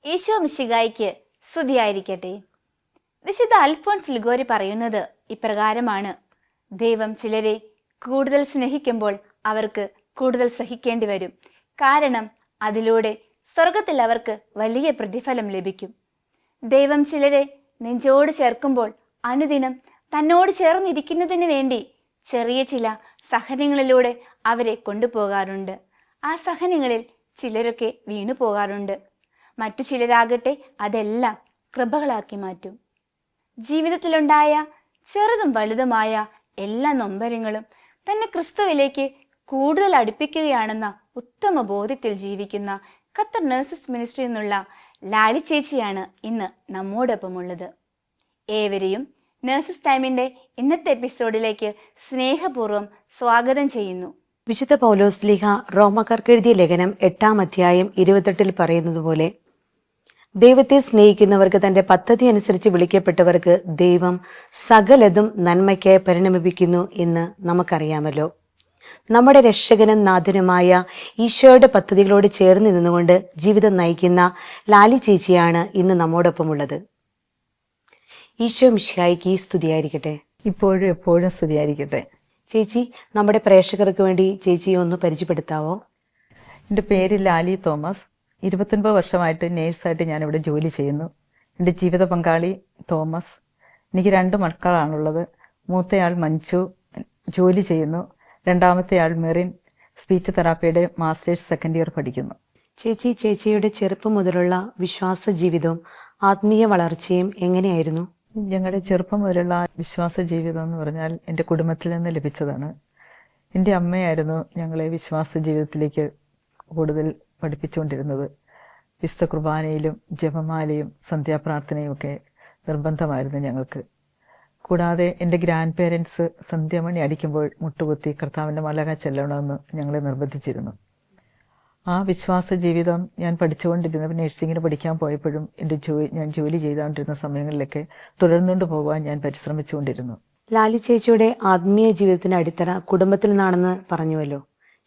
ഈശോ മിശിഹായ്ക്ക് സ്തുതിയായിരിക്കട്ടെ. വിശുദ്ധ അൽഫോൻസ് ലിഗോരി പറയുന്നത് ഇപ്രകാരമാണ്: ദൈവം ചിലരെ കൂടുതൽ സ്നേഹിക്കുമ്പോൾ അവർക്ക് കൂടുതൽ സഹിക്കേണ്ടി വരും. കാരണം അതിലൂടെ സ്വർഗത്തിൽ അവർക്ക് വലിയ പ്രതിഫലം ലഭിക്കും. ദൈവം ചിലരെ നെഞ്ചോട് ചേർക്കുമ്പോൾ അനുദിനം തന്നോട് ചേർന്നിരിക്കുന്നതിന് വേണ്ടി ചെറിയ ചില സഹനങ്ങളിലൂടെ അവരെ കൊണ്ടുപോകാറുണ്ട്. ആ സഹനങ്ങളിൽ ചിലരൊക്കെ വീണു പോകാറുണ്ട്. മറ്റു ചിലരാകട്ടെ അതെല്ലാം കൃപകളാക്കി മാറ്റും. ജീവിതത്തിലുണ്ടായ ചെറുതും വലുതുമായ എല്ലാ നൊമ്പരങ്ങളും തന്നെ ക്രിസ്തുവിലേക്ക് കൂടുതൽ അടുപ്പിക്കുകയാണെന്ന ഉത്തമ ബോധ്യത്തിൽ ജീവിക്കുന്ന ഖത്തർ നഴ്സസ് മിനിസ്ട്രിയിൽ നിന്നുള്ള ലാലി ചേച്ചിയാണ് ഇന്ന് നമ്മോടൊപ്പമുള്ളത്. ഏവരെയും നഴ്സസ് ടൈമിന്റെ ഇന്നത്തെ എപ്പിസോഡിലേക്ക് സ്നേഹപൂർവ്വം സ്വാഗതം ചെയ്യുന്നു. വിശുദ്ധ പൗലോസ്ലീഹ റോമക്കാർക്ക് എഴുതിയ ലേഖനം 8-ാം അധ്യായം 28-ൽ പറയുന്നത് പോലെ, ദൈവത്തെ സ്നേഹിക്കുന്നവർക്ക് തന്റെ പദ്ധതി അനുസരിച്ച് വിളിക്കപ്പെട്ടവർക്ക് ദൈവം സകലതും നന്മയ്ക്കായി പരിണമിപ്പിക്കുന്നു എന്ന് നമുക്കറിയാമല്ലോ. നമ്മുടെ രക്ഷകനും നാഥനുമായ ഈശോയുടെ പദ്ധതികളോട് ചേർന്ന് നിന്നുകൊണ്ട് ജീവിതം നയിക്കുന്ന ലാലി ചേച്ചിയാണ് ഇന്ന് നമ്മോടൊപ്പമുള്ളത്. ഈശോ മിശിഹായ്ക്ക് സ്തുതിയായിരിക്കട്ടെ. ഇപ്പോഴും എപ്പോഴും സ്തുതിയായിരിക്കട്ടെ. ചേച്ചി, നമ്മുടെ പ്രേക്ഷകർക്ക് വേണ്ടി ചേച്ചിയെ ഒന്ന് പരിചയപ്പെടുത്താവോ? എൻ്റെ പേര് ലാലി തോമസ്. 29 വർഷമായിട്ട് നേഴ്സായിട്ട് ഞാനിവിടെ ജോലി ചെയ്യുന്നു. എൻ്റെ ജീവിത പങ്കാളി തോമസ്. എനിക്ക് 2 മക്കളാണുള്ളത്. മൂത്തയാൾ മഞ്ജു ജോലി ചെയ്യുന്നു. രണ്ടാമത്തെ ആൾ മെറിൻ സ്പീച്ച് തെറാപ്പിയുടെ മാസ്റ്റേഴ്സ് സെക്കൻഡ് ഇയർ പഠിക്കുന്നു. ചേച്ചിയുടെ ചെറുപ്പം മുതലുള്ള വിശ്വാസ ജീവിതവും ആത്മീയ വളർച്ചയും എങ്ങനെയായിരുന്നു? ഞങ്ങളുടെ ചെറുപ്പം മുതലുള്ള വിശ്വാസ ജീവിതം എന്ന് പറഞ്ഞാൽ എൻ്റെ കുടുംബത്തിൽ നിന്ന് ലഭിച്ചതാണ്. എൻ്റെ അമ്മയായിരുന്നു ഞങ്ങളെ വിശ്വാസ ജീവിതത്തിലേക്ക് കൂടുതൽ പഠിപ്പിച്ചുകൊണ്ടിരുന്നത്. വിശുദ്ധ കുർബാനയിലും ജപമാലയും സന്ധ്യാപ്രാർത്ഥനയും ഒക്കെ നിർബന്ധമായിരുന്നു ഞങ്ങൾക്ക്. കൂടാതെ എൻ്റെ ഗ്രാൻഡ് പേരൻസ് സന്ധ്യമണി അടിക്കുമ്പോൾ മുട്ടുകുത്തി കർത്താവിൻ്റെ മലക ചെല്ലണമെന്ന് ഞങ്ങളെ നിർബന്ധിച്ചിരുന്നു. ആ വിശ്വാസ ജീവിതം ഞാൻ പഠിച്ചുകൊണ്ടിരുന്ന നഴ്സിങ്ങിന് പഠിക്കാൻ പോയപ്പോഴും ഞാൻ ജോലി ചെയ്തുകൊണ്ടിരുന്ന സമയങ്ങളിലൊക്കെ തുടർന്നുകൊണ്ട് പോകാൻ ഞാൻ പരിശ്രമിച്ചുകൊണ്ടിരുന്നു. ലാലി ചേച്ചിയുടെ ആത്മീയ ജീവിതത്തിന്റെ അടിത്തറ കുടുംബത്തിൽ നിന്നാണെന്ന് പറഞ്ഞുവല്ലോ.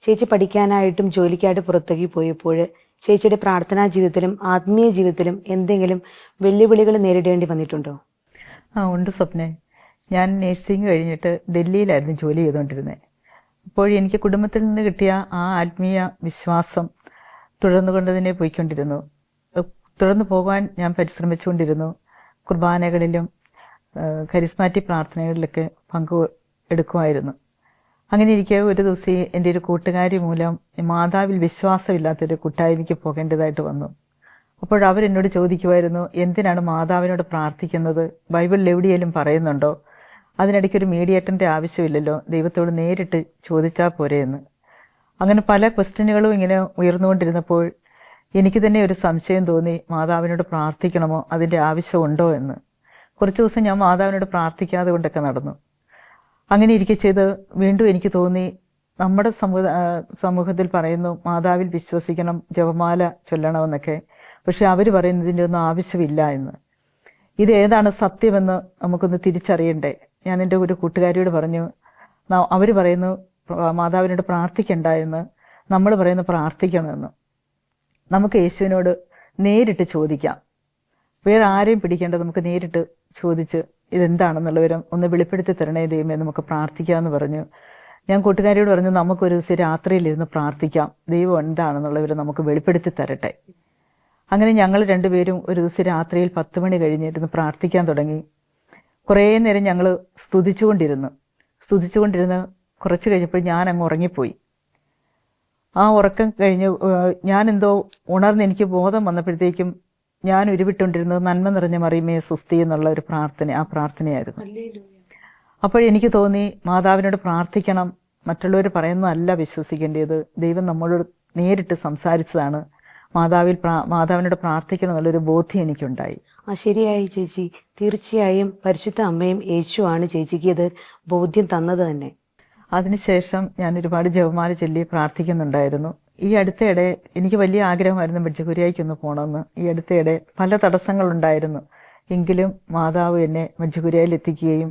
ചേച്ചി പഠിക്കാനായിട്ടും ജോലിക്കായിട്ട് പുറത്തേക്ക് പോയപ്പോൾ ചേച്ചിയുടെ പ്രാർത്ഥനാ ജീവിതത്തിലും ആത്മീയ ജീവിതത്തിലും എന്തെങ്കിലും വെല്ലുവിളികൾ നേരിടേണ്ടി വന്നിട്ടുണ്ടോ? ഉണ്ട് സ്വപ്നെ. ഞാൻ നഴ്സിംഗ് കഴിഞ്ഞിട്ട് ഡൽഹിയിലായിരുന്നു ജോലി ചെയ്തുകൊണ്ടിരുന്നത്. അപ്പോൾ എനിക്ക് കുടുംബത്തിൽ നിന്ന് കിട്ടിയ ആ ആത്മീയ വിശ്വാസം തുടർന്നു പോയിക്കൊണ്ടിരുന്നു. തുടർന്നു പോകാൻ ഞാൻ പരിശ്രമിച്ചുകൊണ്ടിരുന്നു. കുർബാനകളിലും കരിസ്മാറ്റിക് പ്രാർത്ഥനകളിലൊക്കെ എടുക്കുമായിരുന്നു. അങ്ങനെ ഇരിക്കെ ഒരു ദിവസം എൻ്റെ ഒരു കൂട്ടുകാരി മൂലം മാതാവിൽ വിശ്വാസമില്ലാത്തൊരു കൂട്ടായ്മയ്ക്ക് പോകേണ്ടതായിട്ട് വന്നു. അപ്പോൾ അവരെന്നോട് ചോദിക്കുമായിരുന്നു, എന്തിനാണ് മാതാവിനോട് പ്രാർത്ഥിക്കുന്നത്? ബൈബിളിൽ എവിടെയെങ്കിലും പറയുന്നുണ്ടോ? അതിനിടയ്ക്കൊരു മീഡിയേറ്ററിൻ്റെ ആവശ്യമില്ലല്ലോ, ദൈവത്തോട് നേരിട്ട് ചോദിച്ചാൽ പോരെയെന്ന്. അങ്ങനെ പല ക്വസ്റ്റ്യനുകളും ഇങ്ങനെ ഉയർന്നുകൊണ്ടിരുന്നപ്പോൾ എനിക്ക് തന്നെ ഒരു സംശയം തോന്നി, മാതാവിനോട് പ്രാർത്ഥിക്കണമോ, അതിൻ്റെ ആവശ്യമുണ്ടോ എന്ന്. കുറച്ച് ദിവസം ഞാൻ മാതാവിനോട് പ്രാർത്ഥിക്കാതെ കൊണ്ടൊക്കെ നടന്നു. അങ്ങനെ ഇരിക്കെ ചെയ്ത് വീണ്ടും എനിക്ക് തോന്നി, നമ്മുടെ സമൂഹത്തിൽ പറയുന്നു മാതാവിൽ വിശ്വസിക്കണം, ജപമാല ചൊല്ലണമെന്നൊക്കെ. പക്ഷെ അവർ പറയുന്നതിൻ്റെ ഒന്നും ആവശ്യമില്ല എന്ന്. ഇത് ഏതാണ് സത്യമെന്ന് നമുക്കൊന്ന് തിരിച്ചറിയണ്ടേ. ഞാൻ എൻ്റെ ഒരു കൂട്ടുകാരിയോട് പറഞ്ഞു, അവർ പറയുന്നു മാതാവിനോട് പ്രാർത്ഥിക്കണ്ട എന്ന്, നമ്മൾ പറയുന്നു പ്രാർത്ഥിക്കണമെന്ന്. നമുക്ക് യേശുവിനോട് നേരിട്ട് ചോദിക്കാം. വേറെ ആരെയും പിടിക്കേണ്ടത്, നമുക്ക് നേരിട്ട് ചോദിച്ച് ഇതെന്താണെന്നുള്ള വിവരം ഒന്ന് വെളിപ്പെടുത്തി തരണേ ദൈവമേ, നമുക്ക് പ്രാർത്ഥിക്കാമെന്ന് പറഞ്ഞു. ഞാൻ കൂട്ടുകാരിയോട് പറഞ്ഞു, നമുക്കൊരു ദിവസം രാത്രിയിലിരുന്ന് പ്രാർത്ഥിക്കാം, ദൈവം എന്താണെന്നുള്ള വിവരം നമുക്ക് വെളിപ്പെടുത്തി തരട്ടെ. അങ്ങനെ ഞങ്ങൾ രണ്ടുപേരും ഒരു ദിവസം രാത്രിയിൽ 10 മണി കഴിഞ്ഞിരുന്ന് പ്രാർത്ഥിക്കാൻ തുടങ്ങി. കുറേ നേരം ഞങ്ങൾ സ്തുതിച്ചുകൊണ്ടിരുന്ന് കുറച്ച് കഴിഞ്ഞപ്പോൾ ഞാൻ അങ്ങ് ഉറങ്ങിപ്പോയി. ആ ഉറക്കം കഴിഞ്ഞ് ഞാൻ എന്തോ ഉണർന്ന് എനിക്ക് ബോധം വന്നപ്പോഴത്തേക്കും ഞാൻ ഉരുവിട്ടുകൊണ്ടിരുന്നത് നന്മ നിറഞ്ഞ മറിയമേ സുസ്തി എന്നുള്ള ഒരു ആ പ്രാർത്ഥനയായിരുന്നു. അപ്പോഴെനിക്ക് തോന്നി, മാതാവിനോട് പ്രാർത്ഥിക്കണം, മറ്റുള്ളവർ പറയുന്നതല്ല വിശ്വസിക്കേണ്ടത്, ദൈവം നമ്മളോട് നേരിട്ട് സംസാരിച്ചതാണ്, മാതാവിനോട് പ്രാർത്ഥിക്കണം എന്നുള്ളൊരു ബോധ്യം എനിക്കുണ്ടായി. ശരിയായി ചേച്ചി. തീർച്ചയായും പരിശുദ്ധ അമ്മയും യേശുവാണ് ചേച്ചിക്ക് ഇത് ബോധ്യം തന്നത് തന്നെ. അതിനുശേഷം ഞാൻ ഒരുപാട് ജപമാല ചൊല്ലി പ്രാർത്ഥിക്കുന്നുണ്ടായിരുന്നു. ഈ അടുത്തയിടെ എനിക്ക് വലിയ ആഗ്രഹമായിരുന്നു മജ്ജകുരിയായിക്കൊന്ന് പോകണമെന്ന്. ഈ അടുത്തയിടെ പല തടസ്സങ്ങളുണ്ടായിരുന്നു. എങ്കിലും മാതാവ് എന്നെ മജ്ജകുരിയായിൽ എത്തിക്കുകയും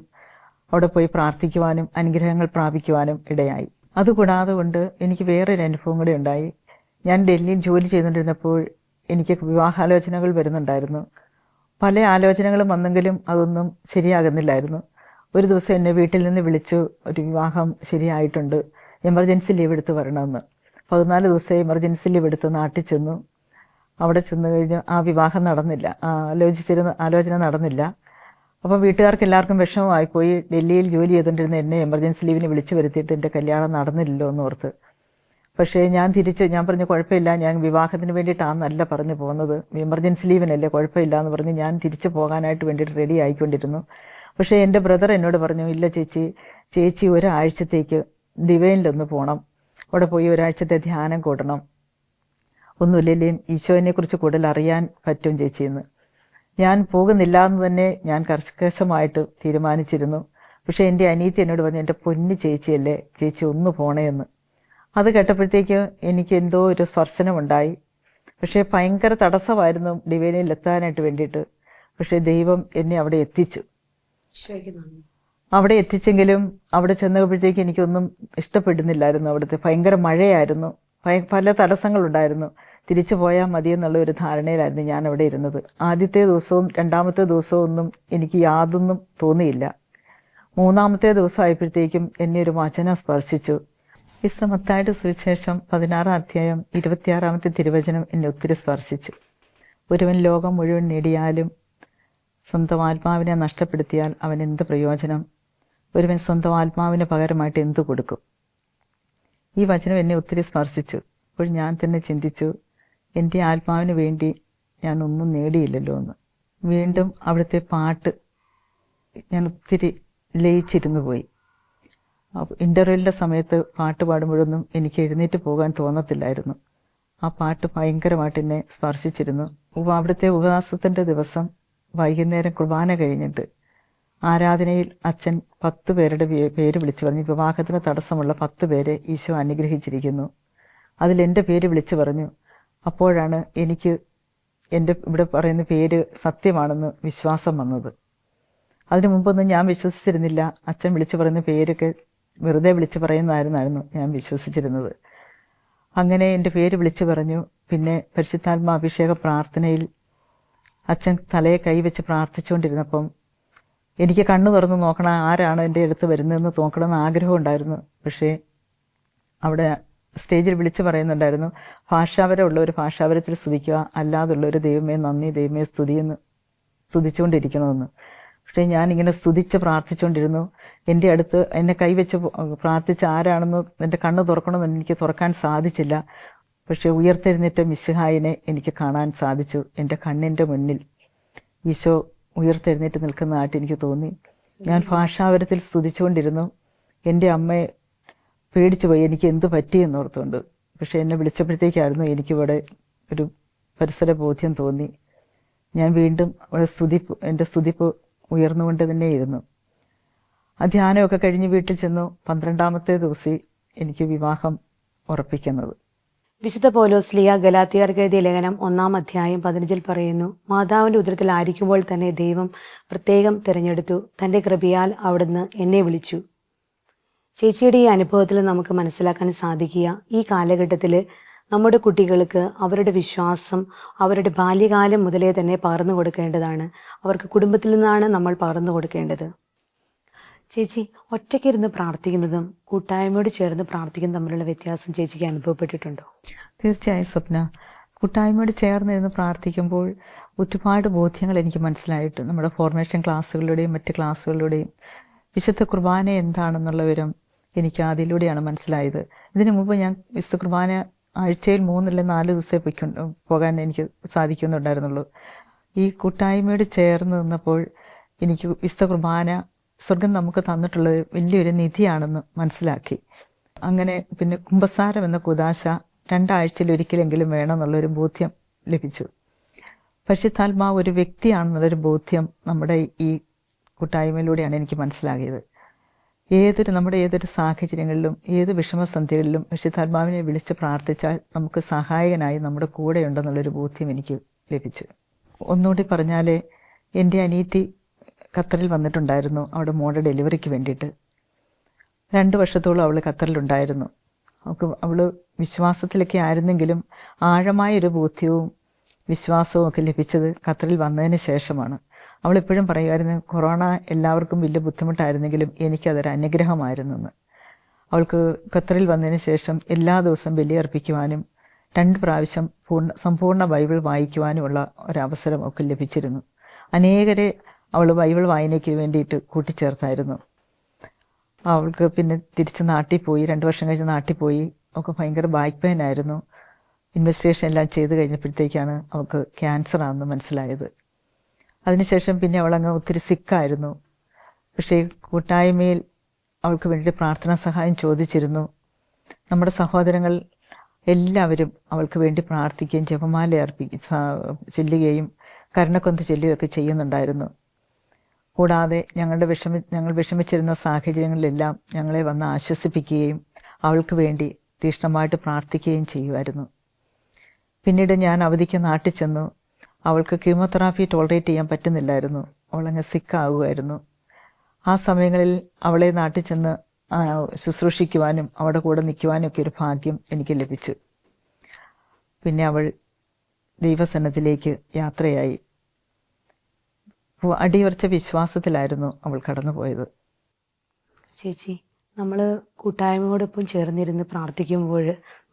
അവിടെ പോയി പ്രാർത്ഥിക്കുവാനും അനുഗ്രഹങ്ങൾ പ്രാപിക്കുവാനും ഇടയായി. അതുകൂടാതെ കൊണ്ട് എനിക്ക് വേറൊരു അനുഭവം കൂടെ ഉണ്ടായി. ഞാൻ ഡൽഹിയിൽ ജോലി ചെയ്തുകൊണ്ടിരുന്നപ്പോൾ എനിക്ക് വിവാഹാലോചനകൾ വരുന്നുണ്ടായിരുന്നു. പല ആലോചനകളും വന്നെങ്കിലും അതൊന്നും ശരിയാകുന്നില്ലായിരുന്നു. ഒരു ദിവസം എന്നെ വീട്ടിൽ നിന്ന് വിളിച്ചു, ഒരു വിവാഹം ശരിയായിട്ടുണ്ട്, എമർജൻസി ലീവ് എടുത്ത് വരണമെന്ന്. 14 ദിവസം എമർജൻസി ലീവ് എടുത്ത് നാട്ടിൽ ചെന്നു. അവിടെ ചെന്ന് കഴിഞ്ഞ് ആ വിവാഹം നടന്നില്ല, ആലോചന നടന്നില്ല. അപ്പം വീട്ടുകാർക്ക് എല്ലാവർക്കും വിഷമമായിപ്പോയി. ഡൽഹിയിൽ ജോലി ചെയ്തുകൊണ്ടിരുന്ന എന്നെ എമർജൻസി ലീവിന് വിളിച്ചു വരുത്തിയിട്ട് എൻ്റെ കല്യാണം നടന്നില്ലല്ലോ എന്ന് ഓർത്ത്. പക്ഷേ ഞാൻ പറഞ്ഞു കുഴപ്പമില്ല, ഞാൻ വിവാഹത്തിന് വേണ്ടിയിട്ടാണെന്നല്ല പറഞ്ഞു പോകുന്നത്, എമർജൻസി ലീവിനല്ലേ, കുഴപ്പമില്ല എന്ന് പറഞ്ഞ് ഞാൻ തിരിച്ചു പോകാനായിട്ട് വേണ്ടിയിട്ട് റെഡി ആയിക്കൊണ്ടിരുന്നു. പക്ഷേ എൻ്റെ ബ്രദർ എന്നോട് പറഞ്ഞു, ഇല്ല ചേച്ചി ഒരാഴ്ചത്തേക്ക് ഡിവൈനിലൊന്ന് പോകണം, അവിടെ പോയി ഒരാഴ്ചത്തെ ധ്യാനം കൂടണം, ഒന്നുമില്ലെങ്കിലും ഈശോനെക്കുറിച്ച് കൂടുതൽ അറിയാൻ പറ്റും ചേച്ചിയെന്ന്. ഞാൻ പോകുന്നില്ല എന്ന് തന്നെ ഞാൻ കർക്കശമായിട്ട് തീരുമാനിച്ചിരുന്നു. പക്ഷേ എൻ്റെ അനിയത്തി എന്നോട് പറഞ്ഞു, എൻ്റെ പൊന്നു ചേച്ചിയല്ലേ, ചേച്ചി ഒന്ന് പോണേന്ന്. അത് കേട്ടപ്പോഴത്തേക്ക് എനിക്ക് എന്തോ ഒരു സ്പർശനമുണ്ടായി. പക്ഷേ ഭയങ്കര തടസ്സമായിരുന്നു ഡിവൈനിൽ എത്താനായിട്ട് വേണ്ടിയിട്ട്. പക്ഷേ ദൈവം എന്നെ അവിടെ എത്തിച്ചു. അവിടെ എത്തിച്ചെങ്കിലും അവിടെ ചെന്നപ്പോഴത്തേക്ക് എനിക്കൊന്നും ഇഷ്ടപ്പെടുന്നില്ലായിരുന്നു. അവിടുത്തെ ഭയങ്കര മഴയായിരുന്നു, പല തടസ്സങ്ങളുണ്ടായിരുന്നു. തിരിച്ചു പോയാൽ മതിയെന്നുള്ള ഒരു ധാരണയിലായിരുന്നു ഞാൻ അവിടെ ഇരുന്നത്. ആദ്യത്തെ ദിവസവും രണ്ടാമത്തെ ദിവസവും ഒന്നും എനിക്ക് യാതൊന്നും തോന്നിയില്ല. മൂന്നാമത്തെ ദിവസം ആയപ്പോഴത്തേക്കും എന്നെ ഒരു വചനം സ്പർശിച്ചു. മത്തായിയുടെ സുവിശേഷം 16-ാം അധ്യായം 26-ാമത്തെ തിരുവചനം എന്നെ ഒത്തിരി സ്പർശിച്ചു. ഒരുവൻ ലോകം മുഴുവൻ നേടിയാലും സ്വന്തം ആത്മാവിനെ നഷ്ടപ്പെടുത്തിയാൽ അവൻ എന്ത് പ്രയോജനം? ഒരുവൻ സ്വന്തം ആത്മാവിന് പകരമായിട്ട് എന്തു കൊടുക്കും? ഈ വചനം എന്നെ ഒത്തിരി സ്പർശിച്ചു. അപ്പോൾ ഞാൻ തന്നെ ചിന്തിച്ചു, എൻ്റെ ആത്മാവിന് വേണ്ടി ഞാൻ ഒന്നും നേടിയില്ലല്ലോ എന്ന്. വീണ്ടും അവിടുത്തെ പാട്ട് ഞാൻ ഒത്തിരി ലയിച്ചിരുന്നു പോയി. ഇൻ്റർവെല്ലിൻ്റെ സമയത്ത് പാട്ട് പാടുമ്പോഴൊന്നും എനിക്ക് എഴുന്നേറ്റ് പോകാൻ തോന്നത്തില്ലായിരുന്നു. ആ പാട്ട് ഭയങ്കരമായിട്ട് എന്നെ സ്പർശിച്ചിരുന്നു. അവിടുത്തെ ഉപവാസത്തിൻ്റെ ദിവസം വൈകുന്നേരം കുർബാന കഴിഞ്ഞിട്ട് ആരാധനയിൽ അച്ഛൻ 10 പേരുടെ പേര് വിളിച്ചു പറഞ്ഞു. വിവാഹത്തിന് തടസ്സമുള്ള 10 പേരെ ഈശോ അനുഗ്രഹിച്ചിരിക്കുന്നു. അതിലെൻ്റെ പേര് വിളിച്ചു പറഞ്ഞു. അപ്പോഴാണ് എനിക്ക് എൻ്റെ ഇവിടെ പറയുന്ന പേര് സത്യമാണെന്ന് വിശ്വാസം വന്നത്. അതിനു മുമ്പൊന്നും ഞാൻ വിശ്വസിച്ചിരുന്നില്ല. അച്ഛൻ വിളിച്ചു പറയുന്ന പേരൊക്കെ വെറുതെ വിളിച്ചു പറയുന്നതായിരുന്നായിരുന്നു ഞാൻ വിശ്വസിച്ചിരുന്നത്. അങ്ങനെ എൻ്റെ പേര് വിളിച്ചു പറഞ്ഞു. പിന്നെ പരിശുദ്ധാത്മാഭിഷേക പ്രാർത്ഥനയിൽ അച്ഛൻ തലയെ കൈവച്ച് പ്രാർത്ഥിച്ചുകൊണ്ടിരുന്നപ്പം എനിക്ക് കണ്ണു തുറന്ന് നോക്കണം, ആരാണ് എൻ്റെ അടുത്ത് വരുന്നതെന്ന് നോക്കണമെന്ന് ആഗ്രഹം ഉണ്ടായിരുന്നു. പക്ഷേ അവിടെ സ്റ്റേജിൽ വിളിച്ചു പറയുന്നുണ്ടായിരുന്നു, ഭാഷാപരമുള്ളവർ ഭാഷാപരത്തിൽ സ്തുതിക്കുക, അല്ലാതുള്ളവർ ദൈവമേ നന്ദി, ദൈവമേ സ്തുതിയെന്ന് സ്തുതിച്ചുകൊണ്ടിരിക്കണമെന്ന്. പക്ഷേ ഞാനിങ്ങനെ സ്തുതിച്ച് പ്രാർത്ഥിച്ചുകൊണ്ടിരുന്നു. എൻ്റെ അടുത്ത് എന്നെ കൈവച്ച് പ്രാർത്ഥിച്ച ആരാണെന്ന് എൻ്റെ കണ്ണ് തുറക്കണമെന്ന് എനിക്ക് തുറക്കാൻ സാധിച്ചില്ല. പക്ഷേ ഉയർത്തെഴുന്നേറ്റ മിശിഹായിനെ എനിക്ക് കാണാൻ സാധിച്ചു. എൻ്റെ കണ്ണിൻ്റെ മുന്നിൽ ഈശോ ഉയർത്തെഴുന്നേറ്റ് നിൽക്കുന്നതായിട്ട് എനിക്ക് തോന്നി. ഞാൻ ഭാഷാപരത്തിൽ സ്തുതിച്ചുകൊണ്ടിരുന്നു. എൻ്റെ അമ്മയെ പേടിച്ചു പോയി, എനിക്ക് എന്ത് പറ്റിയെന്നോർത്തുകൊണ്ട്. പക്ഷേ എന്നെ വിളിച്ചപ്പോഴത്തേക്കായിരുന്നു എനിക്കിവിടെ ഒരു പരിസര ബോധ്യം തോന്നി. ഞാൻ വീണ്ടും അവിടെ എൻ്റെ സ്തുതിപ്പ് ഉയർന്നുകൊണ്ട് തന്നെ ഇരുന്നു. ആ ധ്യാനമൊക്കെ കഴിഞ്ഞ് വീട്ടിൽ ചെന്നു. 12-ാമത്തെ ദിവസം എനിക്ക് വിവാഹം ഉറപ്പിക്കുന്നത്. വിശുദ്ധ പൗലോസ്ലീഹ ഗലാത്യർക്ക് എഴുതിയ ലേഖനം 1-ാം അധ്യായം 15 പറയുന്നു, മാതാവിൻ്റെ ഉദരത്തിൽ ആയിരിക്കുമ്പോൾ തന്നെ ദൈവം പ്രത്യേകം തിരഞ്ഞെടുത്തു, തൻ്റെ കൃപയാൽ അവിടുന്ന് എന്നെ വിളിച്ചു. ചേച്ചിയുടെ ഈ അനുഭവത്തിൽ നമുക്ക് മനസ്സിലാക്കാൻ സാധിക്കുക, ഈ കാലഘട്ടത്തിൽ നമ്മുടെ കുട്ടികൾക്ക് അവരുടെ വിശ്വാസം അവരുടെ ബാല്യകാലം മുതലേ തന്നെ പകർന്നു കൊടുക്കേണ്ടതാണ്. അവർക്ക് കുടുംബത്തിൽ നിന്നാണ് നമ്മൾ പകർന്നു കൊടുക്കേണ്ടത്. ചേച്ചി, ഒറ്റയ്ക്കിരുന്ന് പ്രാർത്ഥിക്കുന്നതും കൂട്ടായ്മയോട് ചേർന്ന് പ്രാർത്ഥിക്കുന്നതും തമ്മിലുള്ള വ്യത്യാസം ചേച്ചിക്ക് അനുഭവപ്പെട്ടിട്ടുണ്ടോ? തീർച്ചയായും സ്വപ്ന, കൂട്ടായ്മയോട് ചേർന്നിരുന്ന് പ്രാർത്ഥിക്കുമ്പോൾ ഒരുപാട് ബോധ്യങ്ങൾ എനിക്ക് മനസ്സിലായിട്ട്, നമ്മുടെ ഫോർമേഷൻ ക്ലാസ്സുകളിലൂടെയും മറ്റ് ക്ലാസ്സുകളിലൂടെയും വിശുദ്ധ കുർബാന എന്താണെന്നുള്ള വിവരം എനിക്ക് അതിലൂടെയാണ് മനസ്സിലായത്. ഇതിനു മുമ്പ് ഞാൻ വിശുദ്ധ കുർബാന ആഴ്ചയിൽ 3 അല്ലെങ്കിൽ 4 ദിവസമേ പോകാൻ എനിക്ക് സാധിക്കുന്നുണ്ടായിരുന്നുള്ളൂ. ഈ കൂട്ടായ്മയോട് ചേർന്ന് നിന്നപ്പോൾ എനിക്ക് വിശുദ്ധ കുർബാന സ്വർഗം നമുക്ക് തന്നിട്ടുള്ള വലിയൊരു നിധിയാണെന്ന് മനസ്സിലാക്കി. അങ്ങനെ പിന്നെ കുമ്പസാരം എന്ന കുദാശ 2 ആഴ്ചയിൽ ഒരിക്കലെങ്കിലും വേണമെന്നുള്ളൊരു ബോധ്യം ലഭിച്ചു. പരിശുദ്ധാത്മാവ് ഒരു വ്യക്തിയാണെന്നുള്ളൊരു ബോധ്യം നമ്മുടെ ഈ കൂട്ടായ്മയിലൂടെയാണ് എനിക്ക് മനസ്സിലാക്കിയത്. നമ്മുടെ ഏതൊരു സാഹചര്യങ്ങളിലും ഏത് വിഷമസന്ധികളിലും പരിശുദ്ധാത്മാവിനെ വിളിച്ച് പ്രാർത്ഥിച്ചാൽ നമുക്ക് സഹായകനായി നമ്മുടെ കൂടെ ഉണ്ടെന്നുള്ളൊരു ബോധ്യം എനിക്ക് ലഭിച്ചു. ഒന്നുകൂടി പറഞ്ഞാൽ, എൻ്റെ അനിയത്തി ഖത്തറിൽ വന്നിട്ടുണ്ടായിരുന്നു അവിടെ മോളുടെ ഡെലിവറിക്ക് വേണ്ടിയിട്ട്. 2 വർഷത്തോളം അവൾ ഖത്തറിലുണ്ടായിരുന്നു. അവൾ വിശ്വാസത്തിലൊക്കെ ആയിരുന്നെങ്കിലും ആഴമായൊരു ബോധ്യവും വിശ്വാസവും ഒക്കെ ലഭിച്ചത് ഖത്തറിൽ വന്നതിന് ശേഷമാണ്. അവളിപ്പോഴും പറയുമായിരുന്നു കൊറോണ എല്ലാവർക്കും വലിയ ബുദ്ധിമുട്ടായിരുന്നെങ്കിലും എനിക്കതൊരു അനുഗ്രഹമായിരുന്നെന്ന്. അവൾക്ക് ഖത്തറിൽ വന്നതിന് ശേഷം എല്ലാ ദിവസവും ബലിയർപ്പിക്കുവാനും 2 പ്രാവശ്യം സമ്പൂർണ്ണ ബൈബിൾ വായിക്കുവാനുമുള്ള ഒരവസരം അവൾക്ക് ലഭിച്ചിരുന്നു. അനേകരെ അവൾ ബൈബിൾ വായനയ്ക്ക് വേണ്ടിയിട്ട് കൂട്ടിച്ചേർത്തായിരുന്നു. അവൾക്ക് പിന്നെ തിരിച്ച് നാട്ടിൽ പോയി, 2 വർഷം കഴിഞ്ഞ് നാട്ടിൽ പോയി. അവൾക്ക് ഭയങ്കര ബാക്ക് പെയിൻ ആയിരുന്നു. ഇൻവെസ്റ്റിഗേഷൻ എല്ലാം ചെയ്ത് കഴിഞ്ഞപ്പോഴത്തേക്കാണ് അവൾക്ക് ക്യാൻസറാണെന്ന് മനസ്സിലായത്. അതിനുശേഷം പിന്നെ അവളങ്ങ് ഒത്തിരി സിക്കായിരുന്നു. പക്ഷേ കൂട്ടായ്മയിൽ അവൾക്ക് വേണ്ടി പ്രാർത്ഥനാ സഹായം ചോദിച്ചിരുന്നു. നമ്മുടെ സഹോദരങ്ങൾ എല്ലാവരും അവൾക്ക് വേണ്ടി പ്രാർത്ഥിക്കുകയും ജപമാല ചെല്ലുകയും കരുണക്കൊന്ത് ചെല്ലുകയൊക്കെ ചെയ്യുന്നുണ്ടായിരുന്നു. കൂടാതെ ഞങ്ങൾ വിഷമിച്ചിരുന്ന സാഹചര്യങ്ങളിലെല്ലാം ഞങ്ങളെ വന്ന് ആശ്വസിപ്പിക്കുകയും അവൾക്ക് വേണ്ടി തീഷ്ണമായിട്ട് പ്രാർത്ഥിക്കുകയും ചെയ്യുമായിരുന്നു. പിന്നീട് ഞാൻ അവധിക്ക് നാട്ടിൽ ചെന്നു. അവൾക്ക് കീമോതെറാപ്പി ടോളറേറ്റ് ചെയ്യാൻ പറ്റുന്നില്ലായിരുന്നു. അവളങ്ങ് സിക്കാവുമായിരുന്നു. ആ സമയങ്ങളിൽ അവളെ നാട്ടിൽ ചെന്ന് ശുശ്രൂഷിക്കുവാനും അവിടെ കൂടെ നിൽക്കുവാനും ഒക്കെ ഒരു ഭാഗ്യം എനിക്ക് ലഭിച്ചു. പിന്നെ അവൾ ദൈവസന്നിധിയിലേക്ക് യാത്രയായി. അടിയുറച്ച വിശ്വാസത്തിലായിരുന്നു അവൾ കടന്നുപോയത്. ചേച്ചി, നമ്മൾ കൂട്ടായ്മയോടൊപ്പം ചേർന്നിരുന്ന് പ്രാർത്ഥിക്കുമ്പോൾ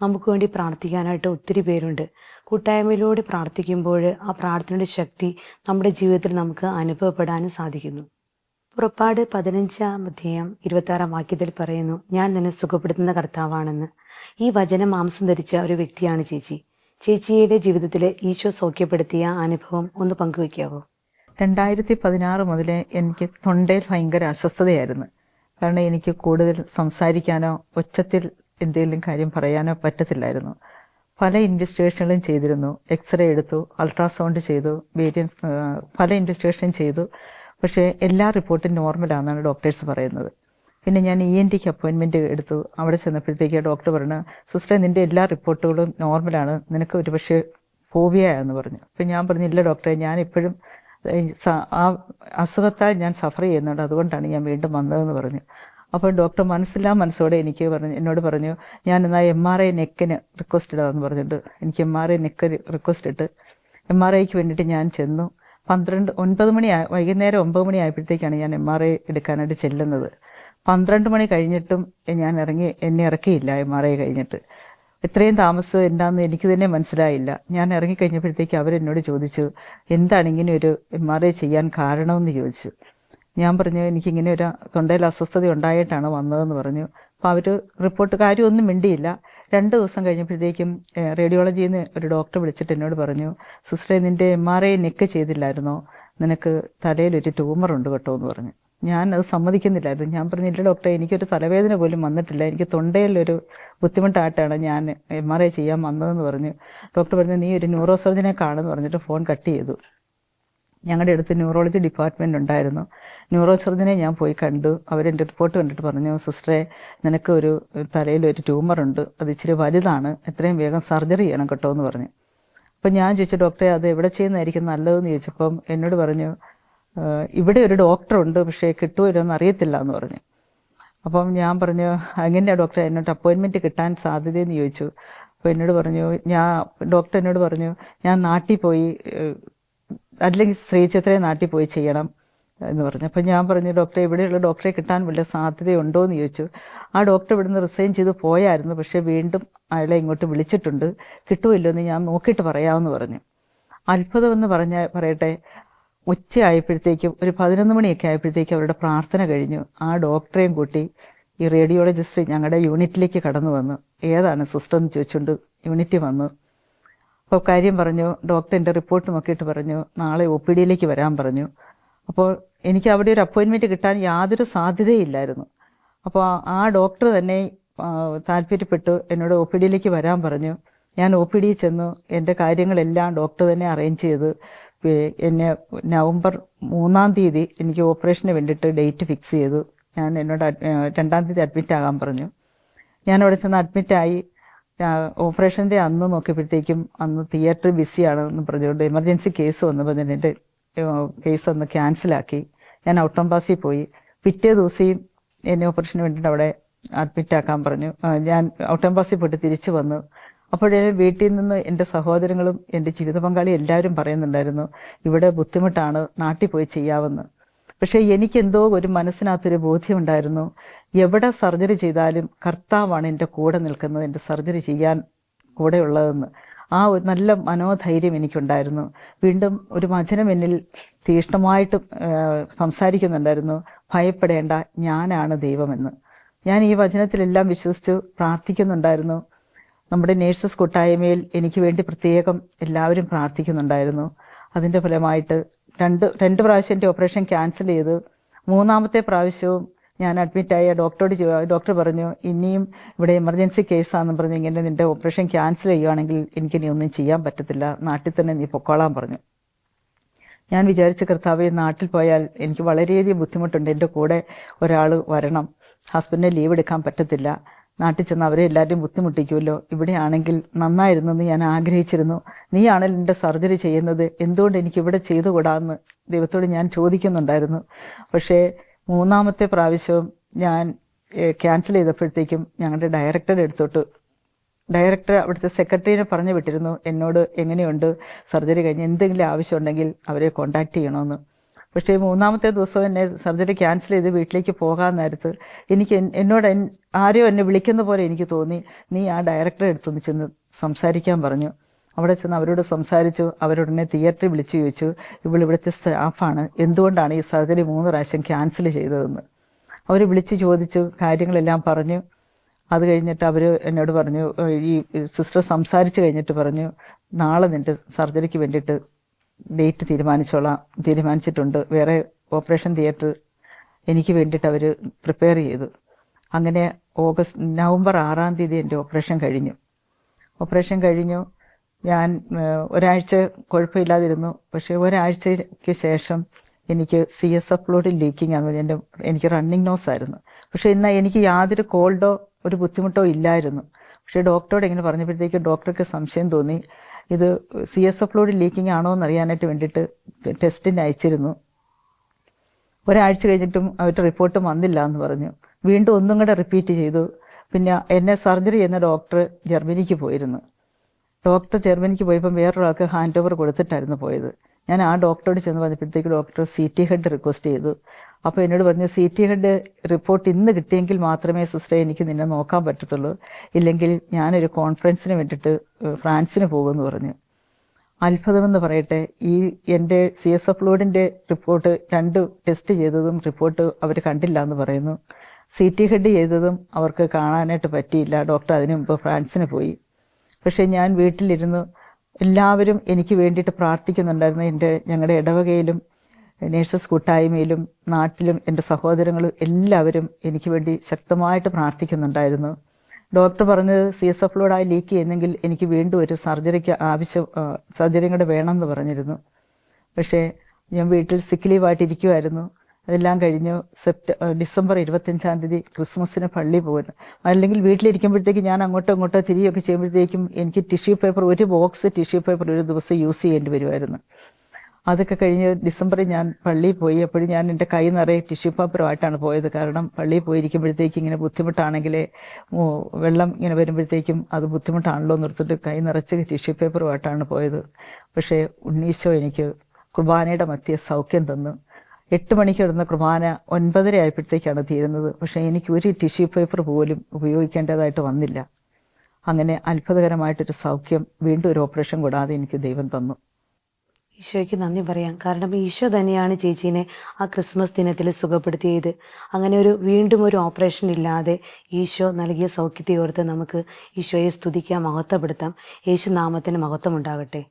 നമുക്ക് വേണ്ടി പ്രാർത്ഥിക്കാനായിട്ട് ഒത്തിരി പേരുണ്ട്. കൂട്ടായ്മയിലൂടെ പ്രാർത്ഥിക്കുമ്പോൾ ആ പ്രാർത്ഥനയുടെ ശക്തി നമ്മുടെ ജീവിതത്തിൽ നമുക്ക് അനുഭവപ്പെടാനും സാധിക്കുന്നു. പുറപ്പാട് 15-26 വാക്യത്തിൽ പറയുന്നു, ഞാൻ നിന്നെ സുഖപ്പെടുത്തുന്ന കർത്താവാണെന്ന്. ഈ വചനം മാംസം ധരിച്ച ഒരു വ്യക്തിയാണ് ചേച്ചി. ചേച്ചിയുടെ ജീവിതത്തിൽ ഈശോ സൗഖ്യപ്പെടുത്തിയ അനുഭവം ഒന്ന് പങ്കുവയ്ക്കാവോ? 2016 മുതൽ എനിക്ക് തൊണ്ടയിൽ ഭയങ്കര അസ്വസ്ഥതയായിരുന്നു. കാരണം എനിക്ക് കൂടുതൽ സംസാരിക്കാനോ ഒച്ചത്തിൽ എന്തെങ്കിലും കാര്യം പറയാനോ പറ്റത്തില്ലായിരുന്നു. പല ഇൻവെസ്റ്റിഗേഷനുകളും ചെയ്തിരുന്നു. എക്സ്റേ എടുത്തു, അൾട്രാസൗണ്ട് ചെയ്തു, പല ഇൻവെസ്റ്റിഗേഷൻ ചെയ്തു. പക്ഷേ എല്ലാ റിപ്പോർട്ടും നോർമലാണെന്നാണ് ഡോക്ടേഴ്സ് പറയുന്നത്. പിന്നെ ഞാൻ ENT അപ്പോയിൻമെൻറ്റ് എടുത്തു. അവിടെ ചെന്നപ്പോഴത്തേക്ക് ഡോക്ടർ പറഞ്ഞു, സിസ്റ്റർ നിൻ്റെ എല്ലാ റിപ്പോർട്ടുകളും നോർമലാണ്, നിനക്ക് ഒരു പക്ഷേ ഫോബിയയാണെന്ന് പറഞ്ഞു. അപ്പം ഞാൻ പറഞ്ഞു, ഇല്ല ഡോക്ടറെ, ഞാൻ ഇപ്പോഴും ആ അസുഖത്താൽ ഞാൻ സഫർ ചെയ്യുന്നുണ്ട്, അതുകൊണ്ടാണ് ഞാൻ വീണ്ടും വന്നതെന്ന് പറഞ്ഞു. അപ്പോൾ ഡോക്ടർ മനസ്സോടെ എന്നോട് പറഞ്ഞു, ഞാൻ എന്നാൽ MRI നെക്കിന് റിക്വസ്റ്റ് ഇടാമെന്ന് പറഞ്ഞിട്ട് എനിക്ക് MRI നെക്ക് റിക്വസ്റ്റ് ഇട്ട് MRIക്ക് വേണ്ടിയിട്ട് ഞാൻ ചെന്നു. വൈകുന്നേരം 9 മണി ആയപ്പോഴത്തേക്കാണ് ഞാൻ MRI എടുക്കാനായിട്ട് ചെല്ലുന്നത്. 12 മണി കഴിഞ്ഞിട്ടും എന്നെ ഇറക്കിയില്ല MRI കഴിഞ്ഞിട്ട്. ഇത്രയും താമസം എന്താണെന്ന് എനിക്ക് തന്നെ മനസ്സിലായില്ല. ഞാൻ ഇറങ്ങിക്കഴിഞ്ഞപ്പോഴത്തേക്ക് അവരെന്നോട് ചോദിച്ചു, എന്താണ് ഇങ്ങനെ ഒരു MRI ചെയ്യാൻ കാരണമെന്ന് ചോദിച്ചു. ഞാൻ പറഞ്ഞു, എനിക്കിങ്ങനെ ഒരു തൊണ്ടയിൽ അസ്വസ്ഥത ഉണ്ടായിട്ടാണ് വന്നതെന്ന് പറഞ്ഞു. അപ്പോൾ അവർ റിപ്പോർട്ട് കാര്യമൊന്നും മിണ്ടിയില്ല. 2 ദിവസം കഴിഞ്ഞപ്പോഴത്തേക്കും റേഡിയോളജിയിൽ നിന്ന് ഒരു ഡോക്ടർ വിളിച്ചിട്ട് എന്നോട് പറഞ്ഞു, സിസ്റ്ററെ നിൻ്റെ MRI നെക്ക് ചെയ്തില്ലായിരുന്നോ, നിനക്ക് തലയിലൊരു ട്യൂമറുണ്ട് കേട്ടോ എന്ന് പറഞ്ഞു. ഞാനത് സമ്മതിക്കുന്നില്ലായിരുന്നു. ഞാൻ പറഞ്ഞില്ല ഡോക്ടറെ, എനിക്കൊരു തലവേദന പോലും വന്നിട്ടില്ല, എനിക്ക് തൊണ്ടയിലൊരു ബുദ്ധിമുട്ടായിട്ടാണ് ഞാൻ MRI ചെയ്യാൻ വന്നതെന്ന് പറഞ്ഞു. ഡോക്ടർ പറഞ്ഞു, നീ ഒരു ന്യൂറോ സർജനെ കാണുമെന്ന് പറഞ്ഞിട്ട് ഫോൺ കട്ട് ചെയ്തു. ഞങ്ങളുടെ അടുത്ത് ന്യൂറോളജി ഡിപ്പാർട്ട്മെൻറ്റ് ഉണ്ടായിരുന്നു. ന്യൂറോ സർജനെ ഞാൻ പോയി കണ്ടു. അവരെൻ്റെ റിപ്പോർട്ട് കണ്ടിട്ട് പറഞ്ഞു, സിസ്റ്ററെ നിനക്ക് ഒരു തലയിലൊരു ട്യൂമറുണ്ട്, അത് ഇച്ചിരി വലുതാണ്, എത്രയും വേഗം സർജറി ചെയ്യണം കേട്ടോ എന്ന് പറഞ്ഞു. അപ്പം ഞാൻ ചോദിച്ചു, ഡോക്ടറെ അത് എവിടെ ചെയ്യുന്നതായിരിക്കും നല്ലതെന്ന് ചോദിച്ചപ്പം എന്നോട് പറഞ്ഞു, ഇവിടെ ഒരു ഡോക്ടറുണ്ട്, പക്ഷേ കിട്ടുമല്ലോ എന്ന് അറിയത്തില്ല എന്ന് പറഞ്ഞു. അപ്പം ഞാൻ പറഞ്ഞു, എങ്ങനെയാണ് ഡോക്ടറെ എന്നോട് അപ്പോയിൻമെൻറ്റ് കിട്ടാൻ സാധ്യതയെന്ന് ചോദിച്ചു. അപ്പോൾ ഡോക്ടർ എന്നോട് പറഞ്ഞു, ഞാൻ നാട്ടിൽ പോയി അല്ലെങ്കിൽ ശ്രീചിത്രയെ നാട്ടിൽ പോയി ചെയ്യണം എന്ന് പറഞ്ഞു. അപ്പം ഞാൻ പറഞ്ഞു, ഡോക്ടറെ ഇവിടെയുള്ള ഡോക്ടറെ കിട്ടാൻ വല്ല സാധ്യതയുണ്ടോ എന്ന് ചോദിച്ചു. ആ ഡോക്ടർ ഇവിടുന്ന് റിസൈൻ ചെയ്ത് പോയായിരുന്നു, പക്ഷേ വീണ്ടും അയാളെ ഇങ്ങോട്ട് വിളിച്ചിട്ടുണ്ട്, കിട്ടുമല്ലോ എന്ന് ഞാൻ നോക്കിയിട്ട് പറയാമെന്ന് പറഞ്ഞു. അത്ഭുതമെന്ന് പറയട്ടെ, ഉച്ചയായപ്പോഴത്തേക്കും ഒരു 11 മണിയൊക്കെ ആയപ്പോഴത്തേക്കും അവരുടെ പ്രാർത്ഥന കഴിഞ്ഞു. ആ ഡോക്ടറെയും കൂട്ടി ഈ റേഡിയോളജിസ്റ്റ് ഞങ്ങളുടെ യൂണിറ്റിലേക്ക് കടന്നു വന്നു. ഏതാണ് സിസ്റ്റർ എന്ന് ചോദിച്ചുകൊണ്ട് യൂണിറ്റിൽ വന്നു. അപ്പോൾ കാര്യം പറഞ്ഞു. ഡോക്ടർ എൻ്റെ റിപ്പോർട്ട് നോക്കിയിട്ട് പറഞ്ഞു, നാളെ OPDയിലേക്ക് വരാൻ പറഞ്ഞു. അപ്പോൾ എനിക്ക് അവിടെ ഒരു അപ്പോയിൻമെൻറ്റ് കിട്ടാൻ യാതൊരു സാധ്യതയില്ലായിരുന്നു. അപ്പോൾ ആ ഡോക്ടർ തന്നെ താല്പര്യപ്പെട്ടു എന്നോട് OPDയിലേക്ക് വരാൻ പറഞ്ഞു. ഞാൻ OPDയിൽ ചെന്നു. എൻ്റെ കാര്യങ്ങളെല്ലാം ഡോക്ടർ തന്നെ അറേഞ്ച് ചെയ്ത് എന്നെ നവംബർ 3-ാം തീയതി എനിക്ക് ഓപ്പറേഷന് വേണ്ടിയിട്ട് ഡേറ്റ് ഫിക്സ് ചെയ്തു. എന്നോട് 2-ാം തീയതി അഡ്മിറ്റ് ആകാൻ പറഞ്ഞു. ഞാൻ അവിടെ ചെന്ന് അഡ്മിറ്റായി. ഓപ്പറേഷൻ്റെ അന്ന് നോക്കിയപ്പോഴത്തേക്കും അന്ന് തിയേറ്റർ ബിസിയാണെന്ന് പറഞ്ഞുകൊണ്ട് എമർജൻസി കേസ് വന്നപ്പോൾ എൻ്റെ കേസ് ഒന്ന് ക്യാൻസലാക്കി. ഞാൻ ഔട്ടംപാസിൽ പോയി. പിറ്റേ ദിവസം എന്നെ ഓപ്പറേഷന് വേണ്ടിയിട്ട് അവിടെ അഡ്മിറ്റ് ആക്കാൻ പറഞ്ഞു. ഞാൻ ഔട്ടംപാസിൽ പോയിട്ട് തിരിച്ചു വന്നു. അപ്പോഴേ വീട്ടിൽ നിന്ന് എൻ്റെ സഹോദരങ്ങളും എൻ്റെ ജീവിത പങ്കാളി എല്ലാവരും പറയുന്നുണ്ടായിരുന്നു, ഇവിടെ ബുദ്ധിമുട്ടാണ്, നാട്ടിൽ പോയി ചെയ്യാമെന്ന്. പക്ഷേ എനിക്കെന്തോ ഒരു മനസ്സിനകത്തൊരു ബോധ്യമുണ്ടായിരുന്നു, എവിടെ സർജറി ചെയ്താലും കർത്താവാണ് എൻ്റെ കൂടെ നിൽക്കുന്നത്, എൻ്റെ സർജറി ചെയ്യാൻ കൂടെ ഉള്ളതെന്ന്. ആ ഒരു നല്ല മനോധൈര്യം എനിക്കുണ്ടായിരുന്നു. വീണ്ടും ഒരു വചനം എന്നിൽ തീഷ്ണമായിട്ട് സംസാരിക്കുന്നുണ്ടായിരുന്നു, ഭയപ്പെടേണ്ട, ഞാനാണ് ദൈവമെന്ന്. ഞാൻ ഈ വചനത്തിലെല്ലാം വിശ്വസിച്ച് പ്രാർത്ഥിക്കുന്നുണ്ടായിരുന്നു. നമ്മുടെ നേഴ്സസ് കൂട്ടായ്മയിൽ എനിക്ക് വേണ്ടി പ്രത്യേകം എല്ലാവരും പ്രാർത്ഥിക്കുന്നുണ്ടായിരുന്നു. അതിൻ്റെ ഫലമായിട്ട് രണ്ട് പ്രാവശ്യം എൻ്റെ ഓപ്പറേഷൻ ക്യാൻസൽ ചെയ്തു. മൂന്നാമത്തെ പ്രാവശ്യവും ഞാൻ അഡ്മിറ്റായ ഡോക്ടർ പറഞ്ഞു, ഇനിയും ഇവിടെ എമർജൻസി കേസാണെന്ന് പറഞ്ഞു, ഇങ്ങനെ നിൻ്റെ ഓപ്പറേഷൻ ക്യാൻസൽ ചെയ്യുകയാണെങ്കിൽ എനിക്കിനി ഒന്നും ചെയ്യാൻ പറ്റത്തില്ല, നാട്ടിൽ തന്നെ നീ പൊക്കോളാൻ പറഞ്ഞു. ഞാൻ വിചാരിച്ച കർത്താവേ, നാട്ടിൽ പോയാൽ എനിക്ക് വളരെയധികം ബുദ്ധിമുട്ടുണ്ട്, എൻ്റെ കൂടെ ഒരാൾ വരണം, ഹസ്ബൻഡിനെ ലീവ് എടുക്കാൻ പറ്റത്തില്ല, നാട്ടിൽ ചെന്ന് അവരെ എല്ലാവരും ബുദ്ധിമുട്ടിക്കുമല്ലോ, ഇവിടെയാണെങ്കിൽ നന്നായിരുന്നെന്ന് ഞാൻ ആഗ്രഹിച്ചിരുന്നു, നീയാണല്ലോ എൻ്റെ സർജറി ചെയ്യുന്നത്, എന്തുകൊണ്ട് എനിക്ക് ഇവിടെ ചെയ്തുകൂടാന്ന് ദൈവത്തോട് ഞാൻ ചോദിക്കുന്നുണ്ടായിരുന്നു. പക്ഷേ മൂന്നാമത്തെ പ്രാവശ്യവും ഞാൻ ക്യാൻസൽ ചെയ്തപ്പോഴത്തേക്കും ഞങ്ങളുടെ ഡയറക്ടർ അവിടുത്തെ സെക്രട്ടറിനെ പറഞ്ഞു വിട്ടിരുന്നു എന്നോട്, എങ്ങനെയുണ്ട് സർജറി കഴിഞ്ഞ് എന്തെങ്കിലും ആവശ്യമുണ്ടെങ്കിൽ അവരെ കോൺടാക്റ്റ് ചെയ്യണമെന്ന്. പക്ഷേ മൂന്നാമത്തെ ദിവസം എന്നെ സർജറി ക്യാൻസൽ ചെയ്ത് വീട്ടിലേക്ക് പോകാൻ നേരത്ത് എന്നോട് ആരോ എന്നെ വിളിക്കുന്ന പോലെ എനിക്ക് തോന്നി, നീ ആ ഡയറക്ടറെ അടുത്തൊന്ന് ചെന്ന് സംസാരിക്കാൻ പറഞ്ഞു. അവിടെ ചെന്ന് അവരോട് സംസാരിച്ചു. അവരുടനെ തിയേറ്ററിൽ വിളിച്ചു ചോദിച്ചു, ഇവിടുത്തെ സ്റ്റാഫാണ്, എന്തുകൊണ്ടാണ് ഈ സർജറി 3 പ്രാവശ്യം ക്യാൻസൽ ചെയ്തതെന്ന്. അവർ വിളിച്ച് ചോദിച്ചു, കാര്യങ്ങളെല്ലാം പറഞ്ഞു. അത് കഴിഞ്ഞിട്ട് അവർ എന്നോട് പറഞ്ഞു, ഈ സിസ്റ്റർ സംസാരിച്ച് കഴിഞ്ഞിട്ട് പറഞ്ഞു, നാളെ നിൻ്റെ സർജറിക്ക് വേണ്ടിയിട്ട് ഡേറ്റ് തീരുമാനിച്ചിട്ടുണ്ട്, വേറെ ഓപ്പറേഷൻ തിയേറ്റർ എനിക്ക് വേണ്ടിയിട്ട് അവർ പ്രിപ്പയർ ചെയ്തു. അങ്ങനെ നവംബർ 6-ാം തീയതി എൻ്റെ ഓപ്പറേഷൻ കഴിഞ്ഞു. ഞാൻ ഒരാഴ്ച കുഴപ്പമില്ലാതിരുന്നു. പക്ഷേ ഒരാഴ്ചയ്ക്ക് ശേഷം എനിക്ക് CSF ഫ്ലൂയിഡ് ലീക്കിംഗ് ആണെന്ന് എനിക്ക് റണ്ണിങ് നോസ് ആയിരുന്നു. പക്ഷേ എന്നാൽ എനിക്ക് യാതൊരു കോൾഡോ ഒരു ബുദ്ധിമുട്ടോ ഇല്ലായിരുന്നു. പക്ഷേ ഡോക്ടറോട് ഇങ്ങനെ പറഞ്ഞപ്പോഴത്തേക്ക് ഡോക്ടർക്ക് സംശയം തോന്നി, ഇത് CSF ഫ്ലൂയിഡ് ലീക്കിംഗ് ആണോ എന്നറിയാനായിട്ട് വേണ്ടിയിട്ട് ടെസ്റ്റിന് അയച്ചിരുന്നു. ഒരാഴ്ച കഴിഞ്ഞിട്ടും അവരുടെ റിപ്പോർട്ട് വന്നില്ല എന്ന് പറഞ്ഞു. വീണ്ടും ഒന്നും കൂടെ റിപ്പീറ്റ് ചെയ്തു. പിന്നെ എന്നെ സർജറി ചെയ്യുന്ന ഡോക്ടർ ജർമ്മനിക്ക് പോയിരുന്നു. ജർമ്മനിക്ക് പോയപ്പോൾ വേറൊരാൾക്ക് ഹാൻഡ് ഓവർ കൊടുത്തിട്ടായിരുന്നു പോയത്. ഞാൻ ആ ഡോക്ടറോട് ചെന്ന് പറഞ്ഞപ്പോഴത്തേക്ക് ഡോക്ടർ CT ഹെഡ് റിക്വസ്റ്റ് ചെയ്തു. അപ്പോൾ എന്നോട് പറഞ്ഞു, CT ഹെഡ് റിപ്പോർട്ട് ഇന്ന് കിട്ടിയെങ്കിൽ മാത്രമേ സിസ്റ്ററെ എനിക്ക് നിന്നെ നോക്കാൻ പറ്റത്തുള്ളൂ, ഇല്ലെങ്കിൽ ഞാനൊരു കോൺഫറൻസിന് വേണ്ടിയിട്ട് ഫ്രാൻസിന് പോകുമെന്ന് പറഞ്ഞു. അത്ഭുതമെന്ന് പറയട്ടെ, ഈ എൻ്റെ CSF ഫ്ലൂയിഡിൻ്റെ റിപ്പോർട്ട് 2 ടെസ്റ്റ് ചെയ്തതും റിപ്പോർട്ട് അവർ കണ്ടില്ല എന്ന് പറയുന്നു. CT ഹെഡ് ചെയ്തതും അവർക്ക് കാണാനായിട്ട് പറ്റിയില്ല. ഡോക്ടർ അതിനു മുമ്പ് ഫ്രാൻസിന് പോയി. പക്ഷേ ഞാൻ വീട്ടിലിരുന്ന് എല്ലാവരും എനിക്ക് വേണ്ടിയിട്ട് പ്രാർത്ഥിക്കുന്നുണ്ടായിരുന്നു. ഞങ്ങളുടെ ഇടവകയിലും നേഴ്സസ് കൂട്ടായ്മയിലും നാട്ടിലും എൻ്റെ സഹോദരങ്ങളും എല്ലാവരും എനിക്ക് വേണ്ടി ശക്തമായിട്ട് പ്രാർത്ഥിക്കുന്നുണ്ടായിരുന്നു. ഡോക്ടർ പറഞ്ഞത് CSF ഫ്ലൂയിഡ് ലീക്ക് ചെയ്യുന്നെങ്കിൽ എനിക്ക് വീണ്ടും ഒരു സർജറിയും കൂടെ വേണമെന്ന് പറഞ്ഞിരുന്നു. പക്ഷേ ഞാൻ വീട്ടിൽ സിക്ക് ലീവായിട്ടിരിക്കുമായിരുന്നു. അതെല്ലാം കഴിഞ്ഞു. ഡിസംബർ 25-ാം തീയതി ക്രിസ്മസിന് പള്ളി പോകുന്നു. അല്ലെങ്കിൽ വീട്ടിലിരിക്കുമ്പോഴത്തേക്കും ഞാൻ അങ്ങോട്ടോ ഇങ്ങോട്ടോ തിരികെയൊക്കെ ചെയ്യുമ്പോഴത്തേക്കും എനിക്ക് ഒരു ബോക്സ് ടിഷ്യൂ പേപ്പർ ഒരു ദിവസം യൂസ് ചെയ്യേണ്ടി വരുമായിരുന്നു. അതൊക്കെ കഴിഞ്ഞ് ഡിസംബറിൽ ഞാൻ പള്ളിയിൽ പോയി. അപ്പോഴും ഞാൻ എൻ്റെ കൈ നിറയെ ടിഷ്യൂ പേപ്പറുമായിട്ടാണ് പോയത്. കാരണം പള്ളിയിൽ പോയിരിക്കുമ്പോഴത്തേക്കും ഇങ്ങനെ ബുദ്ധിമുട്ടാണെങ്കിൽ വെള്ളം ഇങ്ങനെ വരുമ്പോഴത്തേക്കും അത് ബുദ്ധിമുട്ടാണല്ലോ നിർത്തിട്ട് കൈ നിറച്ച് ടിഷ്യൂ പേപ്പറുമായിട്ടാണ് പോയത്. പക്ഷേ ഉണ്ണീശോ എനിക്ക് കുർബാനയുടെ മധ്യേ സൗഖ്യം തന്നു. 8 മണിക്ക് കിടന്ന കുർബാന 9:30 ആയപ്പോഴത്തേക്കാണ് തീരുന്നത്. പക്ഷേ എനിക്ക് ഒരു ടിഷ്യൂ പേപ്പർ പോലും ഉപയോഗിക്കേണ്ടതായിട്ട് വന്നില്ല. അങ്ങനെ അത്ഭുതകരമായിട്ടൊരു സൗഖ്യം വീണ്ടും ഒരു ഓപ്പറേഷൻ കൂടാതെ എനിക്ക് ദൈവം തന്നു. ഈശോയ്ക്ക് നന്ദി പറയാം. കാരണം ഈശോ തന്നെയാണ് ചേച്ചീനെ ആ ക്രിസ്മസ് ദിനത്തിൽ സുഖപ്പെടുത്തിയത്. അങ്ങനെ വീണ്ടും ഒരു ഓപ്പറേഷൻ ഇല്ലാതെ ഈശോ നൽകിയ സൗഖ്യത്തെ ഓർത്ത് നമുക്ക് ഈശോയെ സ്തുതിക്കാം, മഹത്വപ്പെടുത്താം. യേശു നാമത്തിന് മഹത്വം ഉണ്ടാകട്ടെ.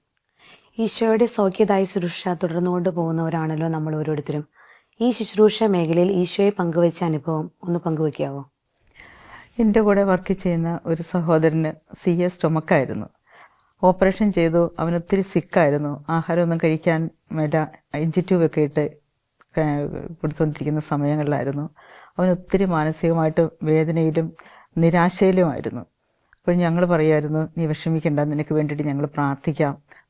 ഈശോയുടെ സൗഖ്യദായ ശുശ്രൂഷ തുടർന്നുകൊണ്ട് പോകുന്നവരാണല്ലോ നമ്മൾ ഓരോരുത്തരും. ഈ ശുശ്രൂഷ മേഖലയിൽ ഈശോയെ പങ്കുവച്ച അനുഭവം ഒന്ന് പങ്കുവയ്ക്കാവോ? എൻ്റെ കൂടെ വർക്ക് ചെയ്യുന്ന ഒരു സഹോദരന് CS സ്റ്റൊമക്കായിരുന്നു. ഓപ്പറേഷൻ ചെയ്തു. അവനൊത്തിരി സിക്കായിരുന്നു. ആഹാരമൊന്നും കഴിക്കാൻ മേല, ഇഞ്ചിറ്റ്യൂബൊക്കെ ഇട്ട് കൊടുത്തുകൊണ്ടിരിക്കുന്ന സമയങ്ങളിലായിരുന്നു. അവനൊത്തിരി മാനസികമായിട്ട് വേദനയിലും നിരാശയിലുമായിരുന്നു. അപ്പോൾ ഞങ്ങൾ പറയുമായിരുന്നു, നീ വിഷമിക്കേണ്ട, നിനക്ക് വേണ്ടിയിട്ട് ഞങ്ങൾ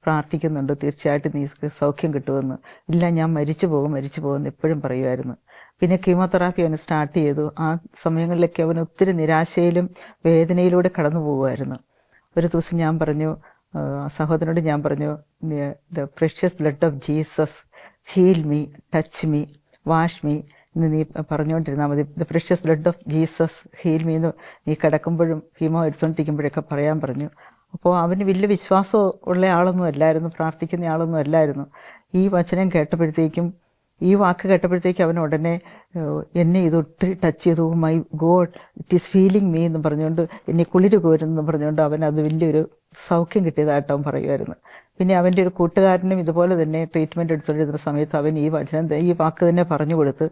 പ്രാർത്ഥിക്കുന്നുണ്ട്, തീർച്ചയായിട്ടും നീ സൗഖ്യം കിട്ടുമെന്ന്. ഇല്ല, ഞാൻ മരിച്ചു പോകുമെന്ന് എപ്പോഴും പറയുമായിരുന്നു. പിന്നെ കീമോതെറാപ്പി അവന് സ്റ്റാർട്ട് ചെയ്തു. ആ സമയങ്ങളിലൊക്കെ അവൻ ഒത്തിരി നിരാശയിലും വേദനയിലൂടെ കടന്നു പോകുമായിരുന്നു. ഒരു ദിവസം ഞാൻ പറഞ്ഞു, സഹോദരനോട് ഞാൻ പറഞ്ഞു, the precious blood of Jesus heal me, touch me, wash me എന്ന് നീ പറഞ്ഞുകൊണ്ടിരുന്നാൽ മതി. The precious blood of Jesus heal me എന്ന് നീ കിടക്കുമ്പോഴും ഹീമോ എടുത്തുകൊണ്ടിരിക്കുമ്പോഴൊക്കെ പറയാൻ പറഞ്ഞു. അപ്പോൾ അവന് വലിയ വിശ്വാസം ഉള്ള ആളൊന്നും അല്ലായിരുന്നു, പ്രാർത്ഥിക്കുന്ന ആളൊന്നും അല്ലായിരുന്നു. ഈ വചനം കേട്ടപ്പോഴത്തേക്കും, ഈ വാക്ക് കേട്ടപ്പോഴത്തേക്കും അവൻ ഉടനെ എന്നെ ഇത് ഒത്തിരി ടച്ച് ചെയ്തു. My God, it is feeling me എന്ന് പറഞ്ഞുകൊണ്ട്, എന്നെ കുളിര് കോരുന്നു പറഞ്ഞുകൊണ്ട് അവൻ അത് വലിയൊരു സൗഖ്യം കിട്ടിയതായിട്ട് അവൻ പറയുമായിരുന്നു. പിന്നെ അവൻ്റെ ഒരു കൂട്ടുകാരനും ഇതുപോലെ തന്നെ ട്രീറ്റ്മെൻറ്റ് എടുത്തുകൊണ്ടിരുന്ന സമയത്ത് അവൻ ഈ വചനം, ഈ വാക്ക് തന്നെ പറഞ്ഞു കൊടുത്ത്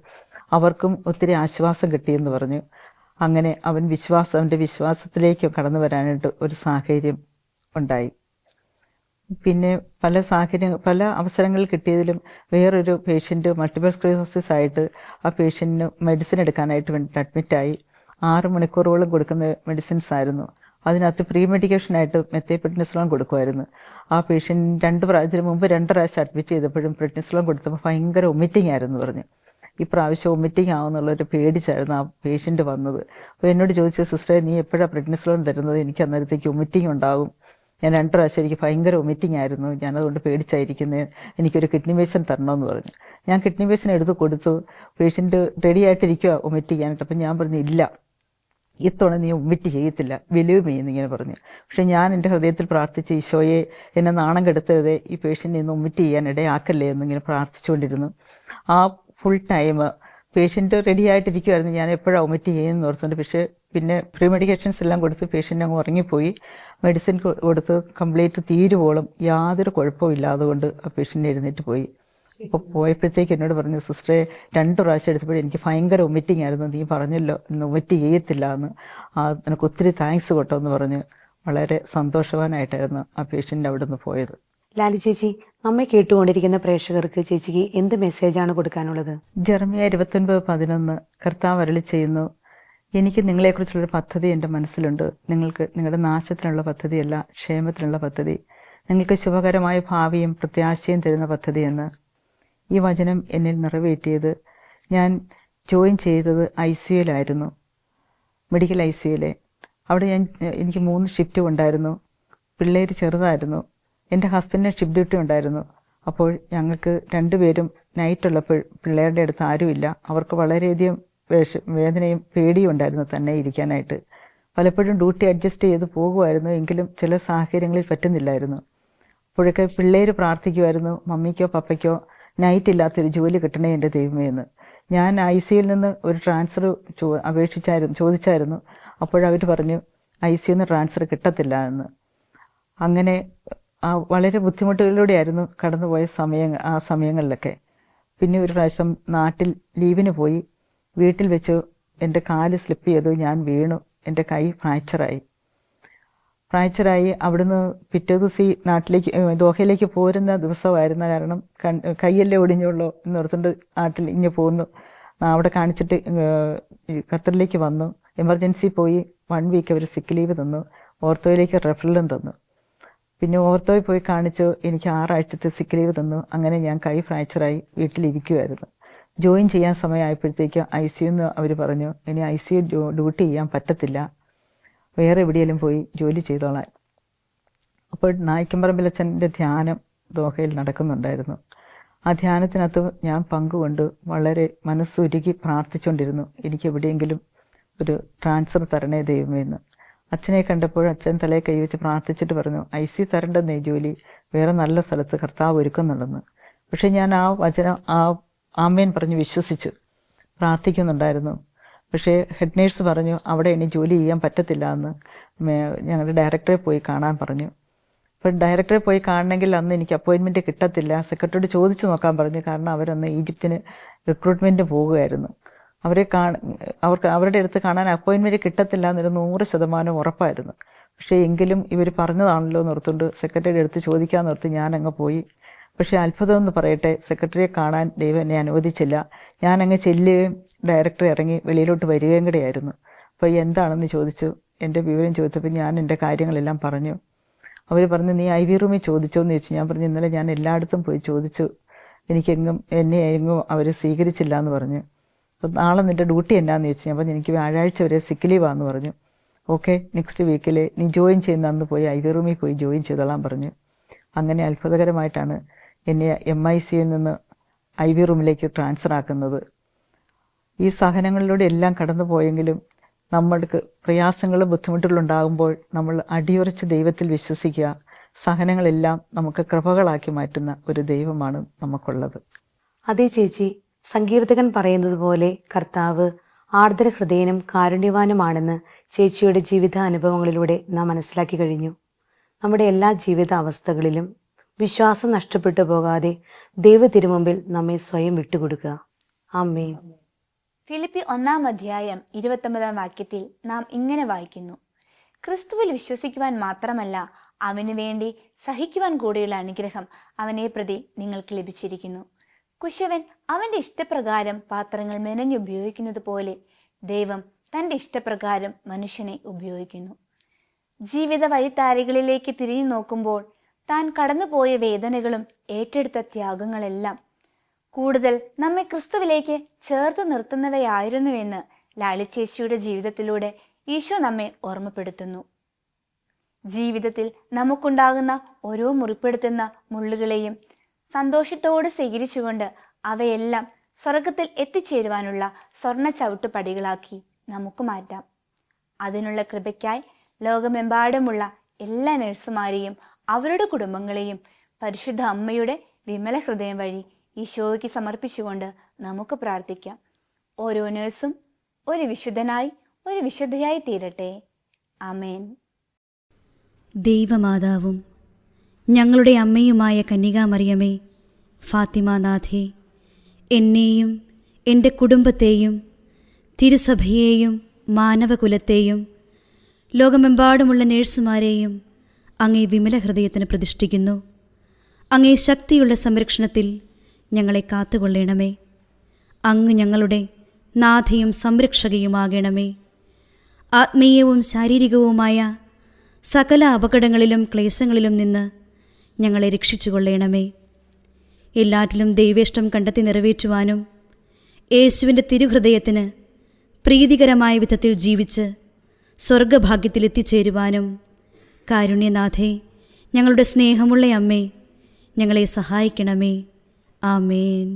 അവർക്കും ഒത്തിരി ആശ്വാസം കിട്ടിയെന്ന് പറഞ്ഞു. അങ്ങനെ അവൻ്റെ വിശ്വാസത്തിലേക്ക് കടന്നു വരാനായിട്ട് ഒരു സാഹചര്യം ഉണ്ടായി. പിന്നെ പല അവസരങ്ങൾ കിട്ടിയതിലും വേറൊരു പേഷ്യൻ്റ് മൾട്ടിപ്പിൾ സ്ക്ലീറോസിസ് ആയിട്ട് ആ പേഷ്യൻറ്റിന് മെഡിസിൻ എടുക്കാനായിട്ട് വേണ്ടിയിട്ട് അഡ്മിറ്റായി. 6 മണിക്കൂറോളം കൊടുക്കുന്ന മെഡിസിൻസ് ആയിരുന്നു. അതിനകത്ത് പ്രീ മെഡിക്കേഷനായിട്ട് മെത്തേപ്രെഡ്നിസോളോൺ കൊടുക്കുമായിരുന്നു. ആ പേഷ്യൻ്റ് ഇതിന് മുമ്പ് 2 പ്രാവശ്യം അഡ്മിറ്റ് ചെയ്തപ്പോഴും പ്രെഡ്നിസോളോൺ കൊടുത്തപ്പോൾ ഭയങ്കര വൊമിറ്റിംഗ് ആയിരുന്നു പറഞ്ഞു. ഇപ്രാവശ്യം വൊമിറ്റിംഗ് ആവുന്നുള്ളൊരു പേടിച്ചായിരുന്നു ആ പേഷ്യൻ്റ് വന്നത്. അപ്പോൾ എന്നോട് ചോദിച്ചു, സിസ്റ്ററെ നീ എപ്പോഴാണ് പ്രെഡ്നിസോളോൺ തരുന്നത്? എനിക്ക് അന്നേരത്തേക്ക് വൊമിറ്റിംഗ് ഉണ്ടാകും. ഞാൻ 2 പ്രാവശ്യം എനിക്ക് ഭയങ്കര വൊമിറ്റിംഗ് ആയിരുന്നു, ഞാനതുകൊണ്ട് പേടിച്ചായിരിക്കുന്നത്, എനിക്കൊരു കിഡ്നി ബേസിൻ തരണമെന്ന് പറഞ്ഞു. ഞാൻ കിഡ്നി ബേസിൻ എടുത്ത് കൊടുത്തു. പേഷ്യൻ്റ് റെഡി ആയിട്ടിരിക്കുക വൊമിറ്റ് ചെയ്യാനായിട്ട്. അപ്പം ഞാൻ പറഞ്ഞു, ഇല്ല, ഇത്തവണ നീ വൊമിറ്റ് ചെയ്യത്തില്ല, ബിലീവ് മീ എന്നിങ്ങനെ പറഞ്ഞു. പക്ഷേ ഞാൻ എൻ്റെ ഹൃദയത്തിൽ പ്രാർത്ഥിച്ച്, ഈശോയെ എന്നെ നാണം കെടുത്തരുതേ, ഈ പേഷ്യൻ്റ് ഇന്ന് വൊമിറ്റ് ചെയ്യാൻ ഇടയാക്കല്ലേ എന്നിങ്ങനെ പ്രാർത്ഥിച്ചുകൊണ്ടിരുന്നു. ആ ഫുൾ ടൈം പേഷ്യൻ്റ് റെഡി ആയിട്ടിരിക്കുമായിരുന്നു. ഞാൻ എപ്പോഴാണ് വൊമിറ്റ് ചെയ്യുമെന്ന് ഓർത്തുണ്ട്. പക്ഷേ പിന്നെ പ്രീ മെഡിക്കേഷൻസ് എല്ലാം കൊടുത്ത് പേഷ്യൻ്റ് അങ്ങ് ഉറങ്ങിപ്പോയി. മെഡിസിൻ കൊടുത്ത് കംപ്ലീറ്റ് തീരുവോളം യാതൊരു കുഴപ്പവും ഇല്ലാതുകൊണ്ട് ആ പേഷ്യൻ്റ് എഴുന്നേറ്റ് പോയി. ഇപ്പോൾ പോയപ്പോഴത്തേക്ക് എന്നോട് പറഞ്ഞു, സിസ്റ്ററെ 2 പ്രാവശ്യം എടുത്തപ്പോഴും എനിക്ക് ഭയങ്കര വൊമിറ്റിംഗ് ആയിരുന്നു, നീ പറഞ്ഞല്ലോ ഇന്ന് വൊമിറ്റ് ചെയ്യത്തില്ല എന്ന്, നിനക്ക് ഒത്തിരി താങ്ക്സ് കേട്ടോ എന്ന് പറഞ്ഞ് വളരെ സന്തോഷവാനായിട്ടായിരുന്നു ആ പേഷ്യൻ്റ് അവിടെ നിന്ന് പോയത്. ലാലി ചേച്ചി, നമ്മെ കേട്ടുകൊണ്ടിരിക്കുന്ന പ്രേക്ഷകർക്ക് ചേച്ചിക്ക് എന്ത് മെസ്സേജാണ് കൊടുക്കാനുള്ളത്? ജെറമ്യാ 29:11 കർത്താവ് അരുളി ചെയ്യുന്നു, എനിക്ക് നിങ്ങളെക്കുറിച്ചുള്ളൊരു പദ്ധതി എൻ്റെ മനസ്സിലുണ്ട്. നിങ്ങളുടെ നാശത്തിനുള്ള പദ്ധതിയല്ല, ക്ഷേമത്തിനുള്ള പദ്ധതി, നിങ്ങൾക്ക് ശുഭകരമായ ഭാവിയും പ്രത്യാശയും തരുന്ന പദ്ധതിയെന്ന്. ഈ വചനം എന്നിൽ നിറവേറ്റിയത്, ഞാൻ ജോയിൻ ചെയ്തത് ICUലായിരുന്നു, മെഡിക്കൽ ICUലെ. അവിടെ എനിക്ക് 3 ഷിഫ്റ്റ് ഉണ്ടായിരുന്നു. പിള്ളേർ ചെറുതായിരുന്നു. എൻ്റെ ഹസ്ബൻഡിന് ഷിഫ്റ്റ് ഡ്യൂട്ടി ഉണ്ടായിരുന്നു. അപ്പോൾ ഞങ്ങൾക്ക് 2 പേരും നൈറ്റുള്ളപ്പോൾ പിള്ളേരുടെ അടുത്ത് ആരുമില്ല. അവർക്ക് വളരെയധികം വേദനയും പേടിയും ഉണ്ടായിരുന്നു തന്നെ ഇരിക്കാനായിട്ട്. പലപ്പോഴും ഡ്യൂട്ടി അഡ്ജസ്റ്റ് ചെയ്ത് പോകുമായിരുന്നു, എങ്കിലും ചില സാഹചര്യങ്ങളിൽ പറ്റുന്നില്ലായിരുന്നു. അപ്പോഴൊക്കെ പിള്ളേർ പ്രാർത്ഥിക്കുമായിരുന്നു, മമ്മിക്കോ പപ്പയ്ക്കോ നൈറ്റ് ഇല്ലാത്തൊരു ജോലി കിട്ടണേ എൻ്റെ ദൈവമേ എന്ന്. ഞാൻ ICUയിൽ നിന്ന് ഒരു ട്രാൻസ്ഫർ ചോദിച്ചായിരുന്നു. അപ്പോഴവർ പറഞ്ഞു ICUന്ന് ട്രാൻസ്ഫർ കിട്ടത്തില്ല എന്ന്. അങ്ങനെ വളരെ ബുദ്ധിമുട്ടുകളിലൂടെയായിരുന്നു കടന്നുപോയ ആ സമയങ്ങളിലൊക്കെ. പിന്നെ ഒരു പ്രാവശ്യം നാട്ടിൽ ലീവിന് പോയി. വീട്ടിൽ വെച്ച് എൻ്റെ കാല് സ്ലിപ്പ് ചെയ്തു, ഞാൻ വീണു, എൻ്റെ കൈ ഫ്രാക്ചറായി. അവിടുന്ന് പിറ്റേ ദിവസം നാട്ടിലേക്ക് ദോഹയിലേക്ക് പോരുന്ന ദിവസമായിരുന്ന കാരണം കൈയല്ലേ ഒടിഞ്ഞുള്ളൂ എന്നോർത്തുകൊണ്ട് നാട്ടിൽ ഇങ്ങനെ പോന്നു. അവിടെ കാണിച്ചിട്ട് ഖത്തറിലേക്ക് വന്നു. എമർജൻസി പോയി 1 വീക്ക് അവർ സിക്ക് ലീവ് തന്നു. ഓർത്തോയിലേക്ക് റെഫറലും തന്നു. പിന്നെ ഓർത്തോയിൽ പോയി കാണിച്ചു, എനിക്ക് 6 ആഴ്ചത്തെ സിക്ക് ലീവ് തന്നു. അങ്ങനെ ഞാൻ കൈ ഫ്രാക്ചറായി വീട്ടിലിരിക്കുമായിരുന്നു. ജോയിൻ ചെയ്യാൻ സമയമായപ്പോഴത്തേക്ക് ICUന്ന് അവർ പറഞ്ഞു, ഇനി ICU ഡ്യൂട്ടി ചെയ്യാൻ പറ്റത്തില്ല, വേറെ എവിടെയെങ്കിലും പോയി ജോലി ചെയ്തോളാൻ. അപ്പോൾ നായിക്കമ്പറമ്പിലച്ഛൻ്റെ ധ്യാനം ദോഹയിൽ നടക്കുന്നുണ്ടായിരുന്നു. ആ ധ്യാനത്തിനകത്ത് ഞാൻ പങ്കുകൊണ്ട് വളരെ മനസ്സുരുകി പ്രാർത്ഥിച്ചുകൊണ്ടിരുന്നു, എനിക്ക് എവിടെയെങ്കിലും ഒരു ട്രാൻസ്ഫർ തരണേ ദൈവമേ എന്ന്. അച്ഛനെ കണ്ടപ്പോൾ അച്ഛൻ തലയെ കൈവച്ച് പ്രാർത്ഥിച്ചിട്ട് പറഞ്ഞു, ICU തരണ്ടെന്നേ ജോലി, വേറെ നല്ല സ്ഥലത്ത് കർത്താവ് ഒരുക്കുന്നുണ്ടെന്ന്. പക്ഷേ ഞാൻ ആ വചനം ആമേൻ പറഞ്ഞ് വിശ്വസിച്ചു പ്രാർത്ഥിക്കുന്നുണ്ടായിരുന്നു. പക്ഷേ ഹെഡ് നേഴ്സ് പറഞ്ഞു അവിടെ ഇനി ജോലി ചെയ്യാൻ പറ്റത്തില്ല എന്ന്. ഞങ്ങളുടെ ഡയറക്ടറെ പോയി കാണാൻ പറഞ്ഞു. അപ്പോൾ ഡയറക്ടറെ പോയി കാണണമെങ്കിൽ അന്ന് എനിക്ക് അപ്പോയിൻമെൻറ്റ് കിട്ടത്തില്ല. സെക്രട്ടറിയോട് ചോദിച്ചു നോക്കാൻ പറഞ്ഞു. കാരണം അവരന്ന് ഈജിപ്തിന് റിക്രൂട്ട്മെൻറ്റ് പോവുകയായിരുന്നു. അവരുടെ അടുത്ത് കാണാൻ അപ്പോയിൻമെൻറ്റ് കിട്ടത്തില്ല എന്നൊരു 100% ഉറപ്പായിരുന്നു. പക്ഷേ എങ്കിലും ഇവർ പറഞ്ഞതാണല്ലോ എന്നോർത്തുകൊണ്ട് സെക്രട്ടറിയുടെ അടുത്ത് ചോദിക്കാമെന്ന് ഓർത്ത് ഞാനങ്ങ് പോയി. പക്ഷേ അത്ഭുതം എന്ന് പറയട്ടെ, സെക്രട്ടറിയെ കാണാൻ ദൈവം എന്നെ അനുവദിച്ചില്ല. ഞാനങ്ങ് ചെല്ലുകയും ഡയറക്ടർ ഇറങ്ങി വെളിയിലോട്ട് വരികയും കൂടെയായിരുന്നു. അപ്പോൾ എന്താണെന്ന് ചോദിച്ചു. എൻ്റെ വിവരം ചോദിച്ചപ്പോൾ ഞാൻ എൻ്റെ കാര്യങ്ങളെല്ലാം പറഞ്ഞു. അവർ പറഞ്ഞു, നീ IV റൂമിൽ ചോദിച്ചോ എന്ന് ചോദിച്ചു. ഞാൻ പറഞ്ഞു, ഇന്നലെ ഞാൻ എല്ലായിടത്തും പോയി ചോദിച്ചു, എന്നെ എങ്ങും അവർ സ്വീകരിച്ചില്ല എന്ന് പറഞ്ഞു. അപ്പോൾ നാളെ നിൻ്റെ ഡ്യൂട്ടി എന്നാന്ന് ചോദിച്ചു. ഞാൻ പറഞ്ഞു, എനിക്ക് വ്യാഴാഴ്ച വരെ സിക്ക് ലീവാന്ന് പറഞ്ഞു. ഓക്കെ നെക്സ്റ്റ് വീക്കിൽ നീ ജോയിൻ ചെയ്യുന്ന അന്ന് പോയി ഐവി റൂമിൽ പോയി ജോയിൻ ചെയ്തോളാൻ പറഞ്ഞു. അങ്ങനെ അത്ഭുതകരമായിട്ടാണ് എന്നെ MICയിൽ നിന്ന് ഐവി റൂമിലേക്ക് ട്രാൻസ്ഫർ ആക്കുന്നത്. ഈ സഹനങ്ങളിലൂടെ എല്ലാം കടന്നു പോയെങ്കിലും നമ്മൾക്ക് പ്രയാസങ്ങളും ബുദ്ധിമുട്ടുകളും ഉണ്ടാകുമ്പോൾ നമ്മൾ അടിയുറച്ച് ദൈവത്തിൽ വിശ്വസിക്കുക. സഹനങ്ങളെല്ലാം നമുക്ക് കൃപകളാക്കി മാറ്റുന്ന ഒരു ദൈവമാണ് നമുക്കുള്ളത്. അതേ ചേച്ചി, സങ്കീർത്തകൻ പറയുന്നത് പോലെ കർത്താവ് ആർദ്രഹൃദയനും കാരുണ്യവാനുമാണെന്ന് ചേച്ചിയുടെ ജീവിതാനുഭവങ്ങളിലൂടെ നാം മനസ്സിലാക്കി കഴിഞ്ഞു. നമ്മുടെ എല്ലാ ജീവിത അവസ്ഥകളിലും വിശ്വാസം നഷ്ടപ്പെട്ടു പോകാതെ ദൈവ തിരുമുമ്പിൽ നമ്മെ സ്വയം വിട്ടുകൊടുക്കുക. ആമേൻ. ഫിലിപ്പി 1-ാം വാക്യത്തിൽ നാം ഇങ്ങനെ വായിക്കുന്നു: ക്രിസ്തുവിൽ വിശ്വസിക്കുവാൻ മാത്രമല്ല, അവനു വേണ്ടി സഹിക്കുവാൻ കൂടിയുള്ള അനുഗ്രഹം അവനെ പ്രതി നിങ്ങൾക്ക് ലഭിച്ചിരിക്കുന്നു. കുശവൻ അവന്റെ ഇഷ്ടപ്രകാരം പാത്രങ്ങൾ മെനഞ്ഞുപയോഗിക്കുന്നത് പോലെ ദൈവം തൻ്റെ ഇഷ്ടപ്രകാരം മനുഷ്യനെ ഉപയോഗിക്കുന്നു. ജീവിത വഴിത്താരകളിലേക്ക് തിരിഞ്ഞു നോക്കുമ്പോൾ താൻ കടന്നുപോയ വേദനകളും ഏറ്റെടുത്ത ത്യാഗങ്ങളെല്ലാം കൂടുതൽ നമ്മെ ക്രിസ്തുവിലേക്ക് ചേർത്ത് നിർത്തുന്നവയായിരുന്നുവെന്ന് ലാളിച്ചേച്ചിയുടെ ജീവിതത്തിലൂടെ ഈശോ നമ്മെ ഓർമ്മപ്പെടുത്തുന്നു. ജീവിതത്തിൽ നമുക്കുണ്ടാകുന്ന ഓരോ മുറിപ്പെടുത്തുന്ന മുള്ളുകളെയും സന്തോഷത്തോടെ സ്വീകരിച്ചുകൊണ്ട് അവയെല്ലാം സ്വർഗത്തിൽ എത്തിച്ചേരുവാനുള്ള സ്വർണ്ണ ചവിട്ടുപടികളാക്കി നമുക്ക് മാറ്റാം. അതിനുള്ള കൃപയ്ക്കായി ലോകമെമ്പാടുമുള്ള എല്ലാ നഴ്സുമാരെയും അവരുടെ കുടുംബങ്ങളെയും പരിശുദ്ധ അമ്മയുടെ വിമല ഹൃദയം വഴി ഈശോയ്ക്ക് സമർപ്പിച്ചുകൊണ്ട് നമുക്ക് പ്രാർത്ഥിക്കാം. ഓരോ നഴ്സും ഒരു വിശുദ്ധനായി ഒരു വിശുദ്ധയായി തീരട്ടെ. ആമേൻ. ദൈവമാതാവും ഞങ്ങളുടെ അമ്മയുമായ കന്യകാമറിയമേ, ഫാത്തിമാനാഥേ, എന്നെയും എൻ്റെ കുടുംബത്തെയും തിരുസഭയെയും മാനവകുലത്തെയും ലോകമെമ്പാടുമുള്ള നേഴ്സുമാരെയും അങ്ങേ വിമല ഹൃദയത്തിന് പ്രതിഷ്ഠിക്കുന്നു. അങ്ങേ ശക്തിയുള്ള സംരക്ഷണത്തിൽ ഞങ്ങളെ കാത്തുകൊള്ളണമേ. അങ്ങ് ഞങ്ങളുടെ നാഥയും സംരക്ഷകയുമാകണമേ. ആത്മീയവും ശാരീരികവുമായ സകല അപകടങ്ങളിലും ക്ലേശങ്ങളിലും നിന്ന് ഞങ്ങളെ രക്ഷിച്ചുകൊള്ളണമേ. എല്ലാറ്റിലും ദൈവേഷ്ടം കണ്ടെത്തി നിറവേറ്റുവാനും യേശുവിൻ്റെ തിരുഹൃദയത്തിന് പ്രീതികരമായ വിധത്തിൽ ജീവിച്ച് സ്വർഗഭാഗ്യത്തിലെത്തിച്ചേരുവാനും കാരുണ്യനാഥേ, ഞങ്ങളുടെ സ്നേഹമുള്ള അമ്മേ, ഞങ്ങളെ സഹായിക്കണമേ. ആമേൻ.